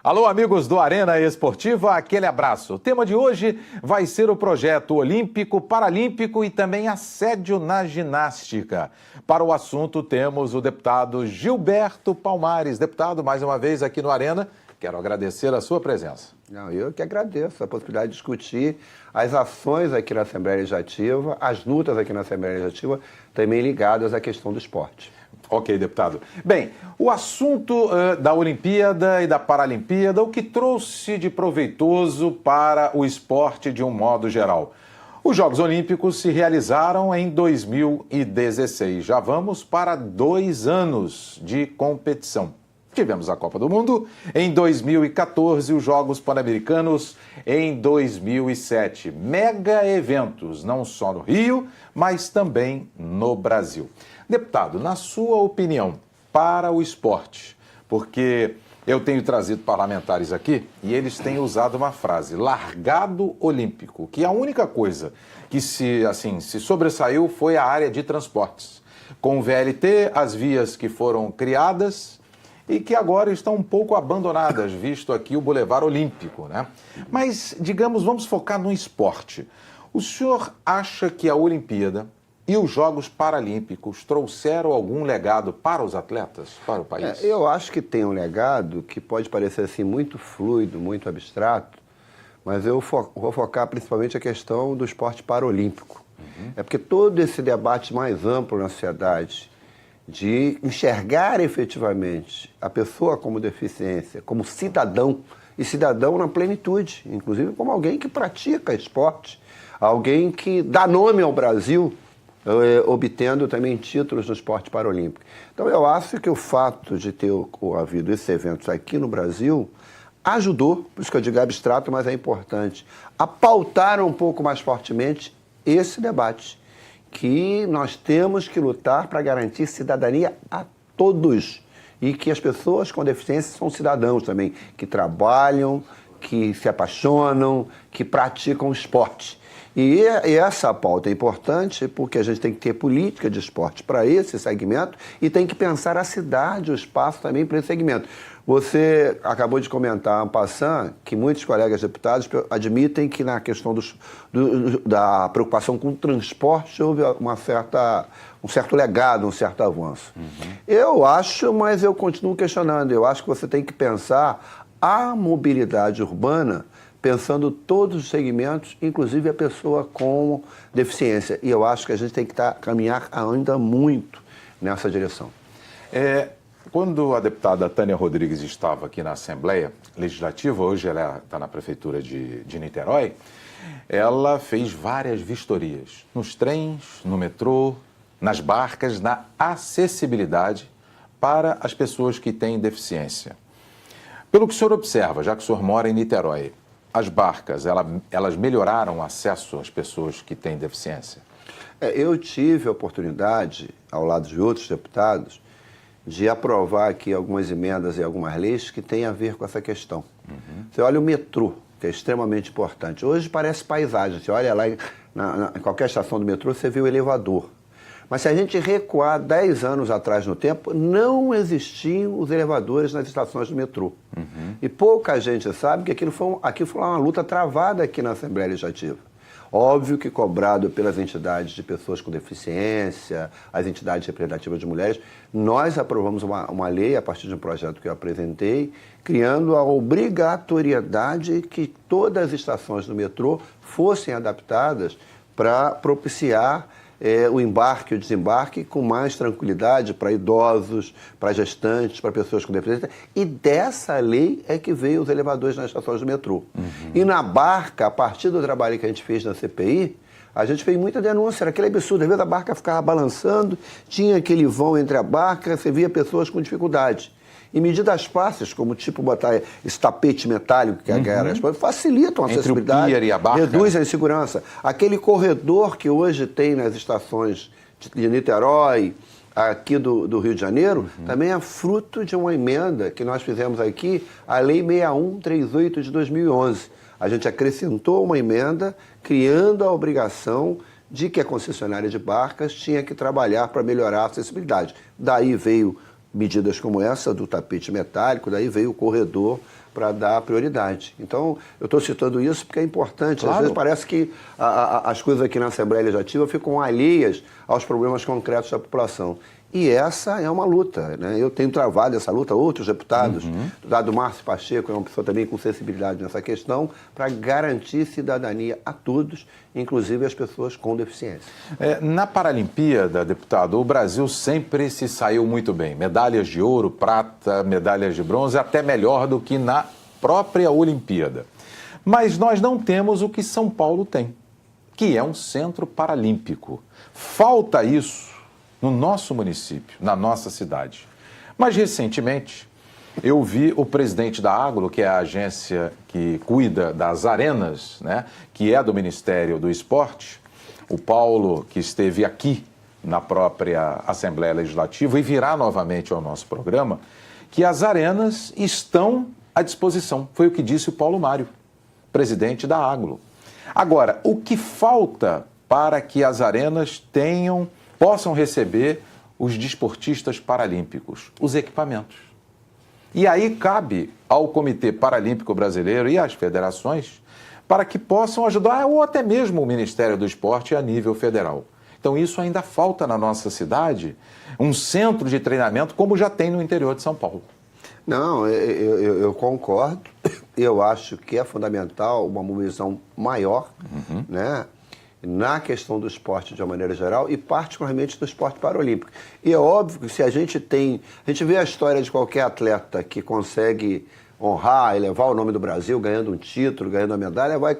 Alô, amigos do Arena Esportiva, aquele abraço. O tema de hoje vai ser o projeto olímpico, paralímpico e também assédio na ginástica. Para o assunto temos o deputado Gilberto Palmares. Deputado, mais uma vez aqui no Arena, quero agradecer a sua presença. Não, eu que agradeço a possibilidade de discutir as ações aqui na Assembleia Legislativa, as lutas aqui na Assembleia Legislativa, também ligadas à questão do esporte. Ok, deputado. Bem, o assunto da Olimpíada e da Paralimpíada, o que trouxe de proveitoso para o esporte de um modo geral? Os Jogos Olímpicos se realizaram em 2016. Já vamos para 2 anos de competição. Tivemos a Copa do Mundo em 2014, os Jogos Pan-Americanos em 2007. Mega eventos, não só no Rio, mas também no Brasil. Deputado, na sua opinião, para o esporte, porque eu tenho trazido parlamentares aqui e eles têm usado uma frase, largado olímpico, que a única coisa que se sobressaiu foi a área de transportes. Com o VLT, as vias que foram criadas e que agora estão um pouco abandonadas, visto aqui o Boulevard Olímpico, né? Mas, digamos, vamos focar no esporte. O senhor acha que a Olimpíada e os Jogos Paralímpicos trouxeram algum legado para os atletas, para o país? Eu acho que tem um legado que pode parecer assim muito fluido, muito abstrato, mas eu vou focar principalmente a questão do esporte paralímpico. É porque todo esse debate mais amplo na sociedade de enxergar efetivamente a pessoa como deficiência, como cidadão, e cidadão na plenitude, inclusive como alguém que pratica esporte, alguém que dá nome ao Brasil, obtendo também títulos no esporte paralímpico. Então eu acho que o fato de ter havido esses eventos aqui no Brasil ajudou, por isso que eu digo abstrato, mas é importante, a pautar um pouco mais fortemente esse debate, que nós temos que lutar para garantir cidadania a todos e que as pessoas com deficiência são cidadãos também, que trabalham, que se apaixonam, que praticam esporte. E essa pauta é importante porque a gente tem que ter política de esporte para esse segmento e tem que pensar a cidade, o espaço também para esse segmento. Você acabou de comentar, en passant, que muitos colegas deputados admitem que na questão da preocupação com o transporte houve um certo legado, um certo avanço. Eu acho, mas eu continuo questionando. Eu acho que você tem que pensar a mobilidade urbana pensando todos os segmentos, inclusive a pessoa com deficiência. E eu acho que a gente tem que caminhar ainda muito nessa direção. Quando a deputada Tânia Rodrigues estava aqui na Assembleia Legislativa, hoje ela está na Prefeitura de Niterói, ela fez várias vistorias nos trens, no metrô, nas barcas, na acessibilidade para as pessoas que têm deficiência. Pelo que o senhor observa, já que o senhor mora em Niterói, as barcas, elas melhoraram o acesso às pessoas que têm deficiência? Eu tive a oportunidade, ao lado de outros deputados, de aprovar aqui algumas emendas e algumas leis que têm a ver com essa questão. Você olha o metrô, que é extremamente importante. Hoje parece paisagem. Você olha lá em qualquer estação do metrô, você vê o elevador. Mas se a gente recuar 10 anos atrás no tempo, não existiam os elevadores nas estações do metrô. E pouca gente sabe que aquilo foi uma luta travada aqui na Assembleia Legislativa. Óbvio que cobrado pelas entidades de pessoas com deficiência, as entidades representativas de mulheres, nós aprovamos uma lei, a partir de um projeto que eu apresentei, criando a obrigatoriedade que todas as estações do metrô fossem adaptadas para propiciar o embarque e o desembarque com mais tranquilidade para idosos, para gestantes, para pessoas com deficiência. E dessa lei é que veio os elevadores nas estações do metrô. E na barca, a partir do trabalho que a gente fez na CPI, a gente fez muita denúncia, era aquele absurdo. Às vezes a barca ficava balançando, tinha aquele vão entre a barca, você via pessoas com dificuldade. E medidas fáceis, como tipo botar esse tapete metálico que agarra as coisas, facilitam a acessibilidade, entre o pier e a barca, reduzem a insegurança. Aquele corredor que hoje tem nas estações de Niterói, aqui do Rio de Janeiro, também é fruto de uma emenda que nós fizemos aqui, a Lei 6138 de 2011. A gente acrescentou uma emenda criando a obrigação de que a concessionária de barcas tinha que trabalhar para melhorar a acessibilidade. Daí veio medidas como essa do tapete metálico, daí veio o corredor para dar prioridade. Então, eu estou citando isso porque é importante. Claro. Às vezes parece que as coisas aqui na Assembleia Legislativa ficam alheias aos problemas concretos da população. E essa é uma luta, né? Eu tenho travado essa luta, outros deputados, o deputado Márcio Pacheco é uma pessoa também com sensibilidade nessa questão, para garantir cidadania a todos, inclusive as pessoas com deficiência. Na Paralimpíada, deputado, o Brasil sempre se saiu muito bem. Medalhas de ouro, prata, medalhas de bronze, até melhor do que na própria Olimpíada. Mas nós não temos o que São Paulo tem, que é um centro paralímpico. Falta isso no nosso município, na nossa cidade. Mas, recentemente, eu vi o presidente da Aglo, que é a agência que cuida das arenas, né, que é do Ministério do Esporte, o Paulo, que esteve aqui na própria Assembleia Legislativa e virá novamente ao nosso programa, que as arenas estão à disposição. Foi o que disse o Paulo Mário, presidente da Aglo. Agora, o que falta para que as arenas possam receber os desportistas paralímpicos? Os equipamentos. E aí cabe ao Comitê Paralímpico Brasileiro e às federações para que possam ajudar, ou até mesmo o Ministério do Esporte a nível federal. Então isso ainda falta na nossa cidade, um centro de treinamento como já tem no interior de São Paulo. Não, eu concordo. Eu acho que é fundamental uma mobilização maior, né, na questão do esporte de uma maneira geral e particularmente do esporte paralímpico. E é óbvio que se a gente vê a história de qualquer atleta que consegue honrar e levar o nome do Brasil, ganhando um título, ganhando uma medalha, vai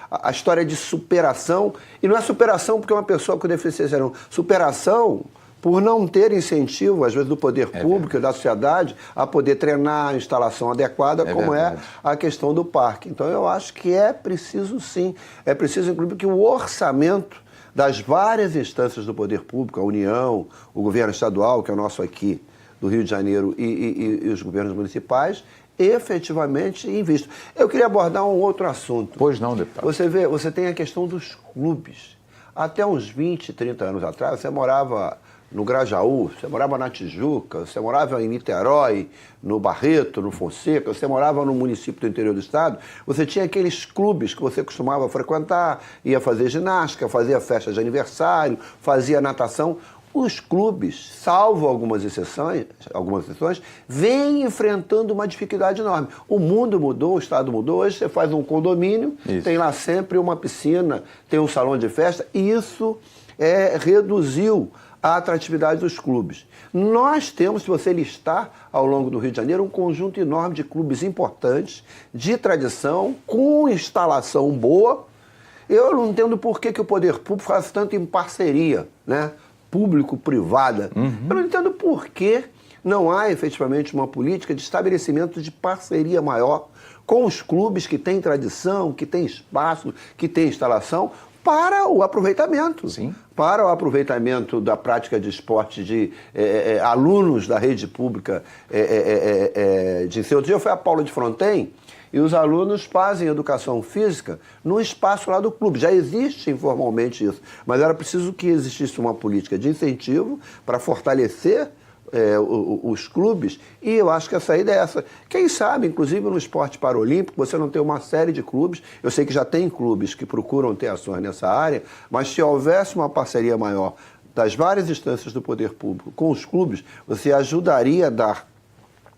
a história de superação, e não é superação porque é uma pessoa com deficiência, não. Superação por não ter incentivo, às vezes, do poder público e da sociedade a poder treinar a instalação adequada, como verdade. É a questão do parque. Então, eu acho que é preciso, sim, é preciso, inclusive, que o orçamento das várias instâncias do poder público, a União, o governo estadual, que é o nosso aqui, do Rio de Janeiro, e os governos municipais, efetivamente invistam. Eu queria abordar um outro assunto. Pois não, deputado. Você tem a questão dos clubes. Até uns 20, 30 anos atrás, você morava no Grajaú, você morava na Tijuca, você morava em Niterói, no Barreto, no Fonseca, você morava no município do interior do estado, você tinha aqueles clubes que você costumava frequentar, ia fazer ginástica, fazia festa de aniversário, fazia natação. Os clubes, salvo algumas exceções, vêm enfrentando uma dificuldade enorme. O mundo mudou, o estado mudou, hoje você faz um condomínio, tem lá sempre uma piscina, tem um salão de festa, e isso reduziu a atratividade dos clubes. Nós temos, se você listar ao longo do Rio de Janeiro, um conjunto enorme de clubes importantes, de tradição, com instalação boa. Eu não entendo por que o poder público faz tanto em parceria, né? Público-privada. Eu não entendo por que não há efetivamente uma política de estabelecimento de parceria maior com os clubes que têm tradição, que têm espaço, que têm instalação, para o aproveitamento. Sim. Para o aproveitamento da prática de esporte de alunos da rede pública de ensino. Outro dia eu fui a Paula de Fronten e os alunos fazem educação física no espaço lá do clube. Já existe informalmente isso, mas era preciso que existisse uma política de incentivo para fortalecer os clubes, e eu acho que a saída é essa. Quem sabe, inclusive no esporte paralímpico, você não tem uma série de clubes, eu sei que já tem clubes que procuram ter ações nessa área, mas se houvesse uma parceria maior das várias instâncias do poder público com os clubes, você ajudaria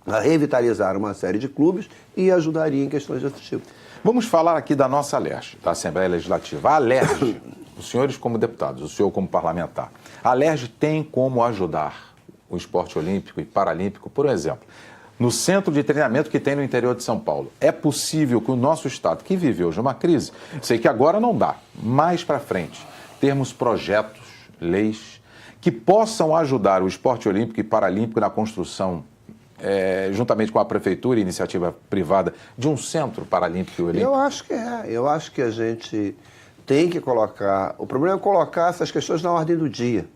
a revitalizar uma série de clubes e ajudaria em questões desse tipo. Vamos falar aqui da nossa ALERJ, da Assembleia Legislativa. A ALERJ, os senhores como deputados, o senhor como parlamentar, a ALERJ tem como ajudar o esporte olímpico e paralímpico, por exemplo, no centro de treinamento que tem no interior de São Paulo. É possível que o nosso estado, que vive hoje uma crise, sei que agora não dá, mais para frente, termos projetos, leis, que possam ajudar o esporte olímpico e paralímpico na construção, juntamente com a prefeitura e iniciativa privada, de um centro paralímpico e olímpico? Eu acho que eu acho que a gente tem que colocar, o problema é colocar essas questões na ordem do dia.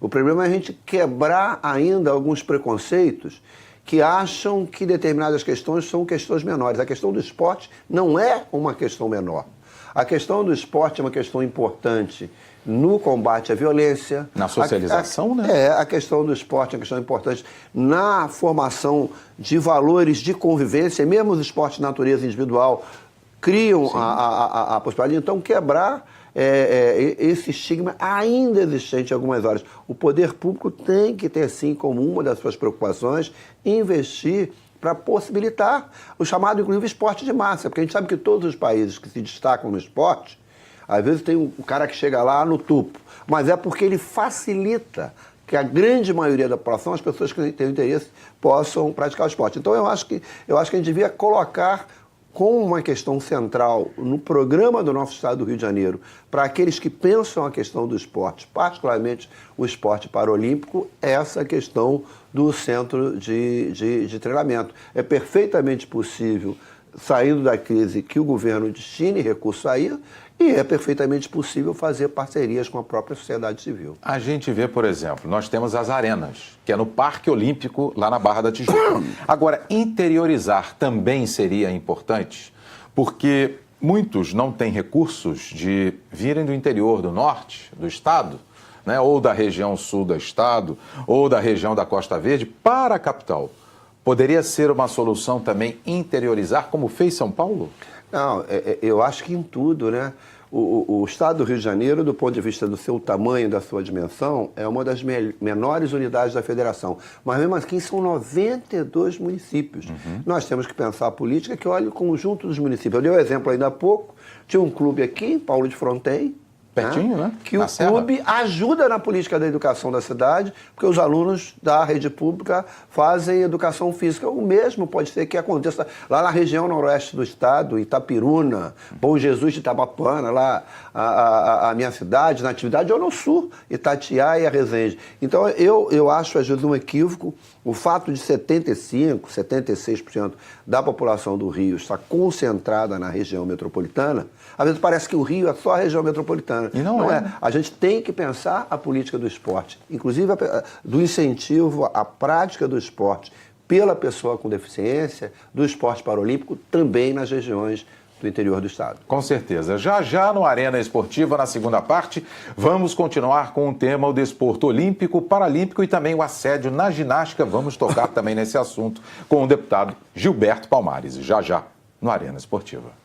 O problema é a gente quebrar ainda alguns preconceitos que acham que determinadas questões são questões menores. A questão do esporte não é uma questão menor. A questão do esporte é uma questão importante no combate à violência. Na socialização, né? A questão do esporte é uma questão importante na formação de valores de convivência, mesmo os esportes de natureza individual criam a possibilidade de, então, quebrar esse estigma ainda existente em algumas áreas. O poder público tem que ter, sim, como uma das suas preocupações, investir para possibilitar o chamado, inclusive, esporte de massa, porque a gente sabe que todos os países que se destacam no esporte, às vezes tem um cara que chega lá no topo, mas é porque ele facilita que a grande maioria da população, as pessoas que têm interesse, possam praticar o esporte. Então, eu acho que a gente devia colocar como uma questão central no programa do nosso Estado do Rio de Janeiro, para aqueles que pensam a questão do esporte, particularmente o esporte paralímpico, essa questão do centro de treinamento. É perfeitamente possível, saindo da crise, que o governo destine recursos aí, e é perfeitamente possível fazer parcerias com a própria sociedade civil. A gente vê, por exemplo, nós temos as arenas, que é no Parque Olímpico, lá na Barra da Tijuca. Agora, interiorizar também seria importante, porque muitos não têm recursos de virem do interior do norte do estado, né, ou da região sul do estado, ou da região da Costa Verde, para a capital. Poderia ser uma solução também interiorizar, como fez São Paulo? Não, eu acho que em tudo, né? O Estado do Rio de Janeiro, do ponto de vista do seu tamanho, da sua dimensão, é uma das menores unidades da federação. Mas mesmo assim são 92 municípios. Nós temos que pensar a política que olha o conjunto dos municípios. Eu dei um exemplo ainda há pouco, tinha um clube aqui, em Paulo de Fronten, pertinho, né? Que o clube ajuda na política da educação da cidade, porque os alunos da rede pública fazem educação física. O mesmo pode ser que aconteça lá na região noroeste do estado, Itapiruna, Bom Jesus de Itabapana, lá a minha cidade, na atividade, ou no sul, Itatiaia e Resende. Então, eu acho, às vezes, um equívoco o fato de 75%, 76% da população do Rio estar concentrada na região metropolitana. Às vezes parece que o Rio é só a região metropolitana. E não é. A gente tem que pensar a política do esporte, inclusive do incentivo à prática do esporte pela pessoa com deficiência, do esporte paralímpico, também nas regiões do interior do estado. Com certeza. Já já no Arena Esportiva, na segunda parte, vamos continuar com o tema o desporto olímpico, paralímpico e também o assédio na ginástica. Vamos tocar também nesse assunto com o deputado Gilberto Palmares. Já já no Arena Esportiva.